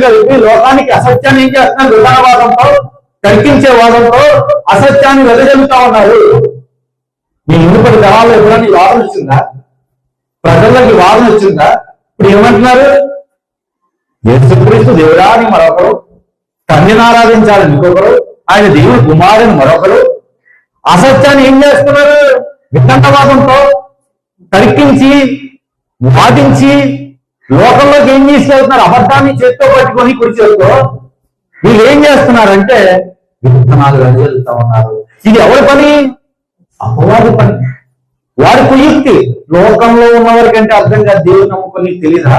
కలిపి లోకానికి అసత్యాన్ని ఏం చేస్తున్నారు? విధానవాదంతో, తర్కించే వాదంతో అసత్యాన్ని వెదజల్లుతా ఉన్నారు. మీ మునుపటి తరాల్లో ఎప్పుడన్నా ఈ వాదన వచ్చిందా? ప్రజల్లోకి వాదన వచ్చిందా? ఇప్పుడు ఏమంటున్నారు? యేసుక్రీస్తు దేవుడా అని మరొకరు, తండ్రిని ఆరాధించాలని ఇంకొకరు, ఆయన దేవుని కుమారుని మరొకరు. అసత్యాన్ని ఏం చేస్తున్నారు? వితండవాదంతో తర్కించి వాదించి లోకంలోకి ఏం తీసుకెళ్తున్నారు? అబద్ధాన్ని చేత్తో పట్టుకొని కుడి చేత్తో వీళ్ళు ఏం చేస్తున్నారంటే విత్తనాలు వెదజల్లుతా ఉన్నారు. ఇది ఎవరి పని? అపవాది పని, వాడి కుయుక్తి. లోకంలో ఉన్నవారికంటే అర్థం కాదు. దేవుని నమ్ముకొని నీకు తెలీదా?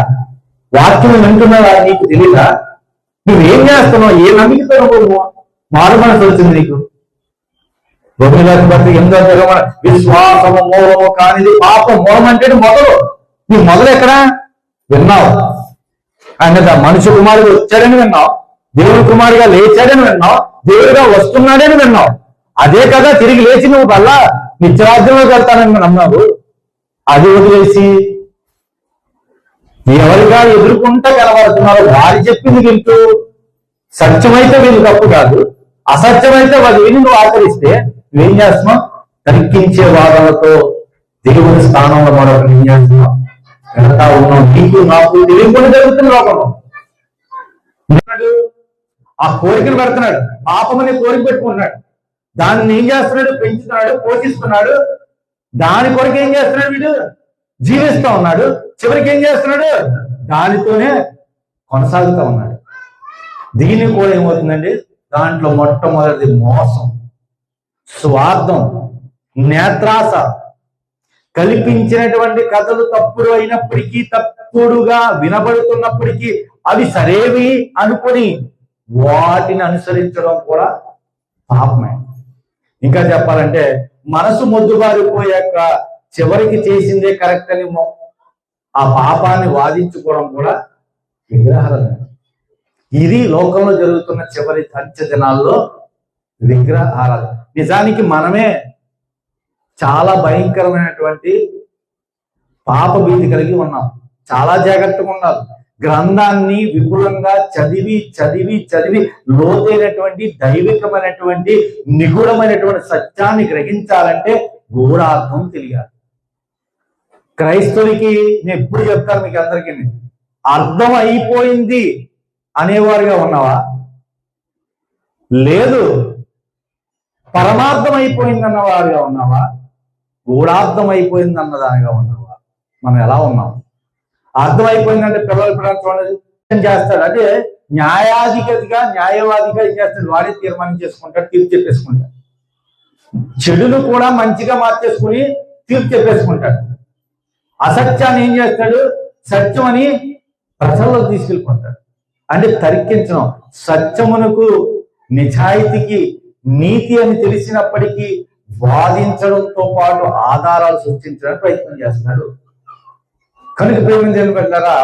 వాక్యం వింటున్నారా? నీకు తెలీదా? నువ్వేం చేస్తున్నావు? ఏ నమ్మికతో నువ్వు మారు మనసు వచ్చింది నీకు? విశ్వాసము మూలము కానిది పాపం. మూలం అంటే మొదలు. నీ మొదలు ఎక్కడా విన్నావు? ఆయన మనిషి కుమారుడు వచ్చాడని విన్నావు, దేవుని కుమారుగా లేచాడని విన్నావు, దేవుడిగా వస్తున్నాడని విన్నావు. అదే కదా తిరిగి లేచి నువ్వు వల్ల నిత్యరాజ్యంలోకి వెళ్తానని నమ్మావు. అది వదిలేసి ఎవరిగా ఎదుర్కొంటా కనబడుతున్నారో వారి చెప్పింది వింటూ, సత్యమైతే వీళ్ళు తప్పు కాదు, అసత్యమైతే అది విని నువ్వు ఆచరిస్తే నువ్వేం చేస్తున్నావు? తర్కించే వాదనలతో దేవుని స్థానంలో మరొకరు ఏం చేస్తున్నావు? వెళ్తా ఉన్నాం. నీకు నాకు తెలియకుండా జరుగుతుంది లోకంలో. ఆ కోరికను పెడుతున్నాడు, పాపమనే కోరిక పెట్టుకుంటున్నాడు. దాన్ని ఏం చేస్తున్నాడు? పెంచుతున్నాడు, పోషిస్తున్నాడు. దాని కొరకు ఏం చేస్తున్నాడు? వీడు జీవిస్తూ ఉన్నాడు. చివరికి ఏం చేస్తున్నాడు? దానితోనే కొనసాగుతూ ఉన్నాడు. దీన్ని కూడా ఏమవుతుందండి? దాంట్లో మొట్టమొదటిది మోసం, స్వార్థం, నేత్రాస. కల్పించినటువంటి కథలు తప్పుడు అయినప్పటికీ, తప్పుడుగా వినబడుతున్నప్పటికీ అవి సరేవి అనుకొని వాటిని అనుసరించడం కూడా పాపమే. ఇంకా చెప్పాలంటే మనసు మొద్దుబారిపోయాక చివరికి చేసిందే కరెక్ట్ అని ఆ పాపాన్ని వాదించుకోవడం కూడా విగ్రహారాధన. ఇది లోకంలో జరుగుతున్న చివరి అంత్య దినాల్లో విగ్రహారాధన. నిజానికి మనమే చాలా భయంకరమైనటువంటి పాప భీతి కలిగి ఉన్నాం. చాలా జాగ్రత్తగా ఉండాలి. గ్రంథాన్ని విపులంగా చదివి చదివి చదివి లోతైనటువంటి దైవికమైనటువంటి నిగూఢమైనటువంటి సత్యాన్ని గ్రహించాలంటే గూఢార్థం తెలియాలి. క్రైస్తవులకి నేను ఎప్పుడు చెప్తాను మీకు అందరికీ, అర్థం అయిపోయింది అనేవారుగా ఉన్నావా? లేదు. పరమార్థం అయిపోయింది అన్నవారుగా ఉన్నావా? గూఢార్థం అయిపోయింది అన్నదానిగా ఉన్నావా? మనం ఎలా ఉన్నాం? అర్థమైపోయిందంటే పిల్లలు చేస్తాడు. అంటే న్యాయాధిపతిగా, న్యాయవాదిగా ఏం చేస్తాడు? వాడే తీర్మానం చేసుకుంటాడు, తీర్పు చెప్పేసుకుంటాడు. చెడును కూడా మంచిగా మార్చేసుకుని తీర్పు చెప్పేసుకుంటాడు. అసత్యాన్ని ఏం చేస్తాడు? సత్యం అని ప్రజల్లో తీసుకెళ్ళిపోతాడు. అంటే తర్కించడం. సత్యమునకు, నిజాయితీకి, నీతి అని తెలిసినప్పటికీ వాదించడంతో పాటు ఆధారాలు సృష్టించడానికి ప్రయత్నం చేస్తున్నాడు. కనుక ప్రేమించని పెట్టారా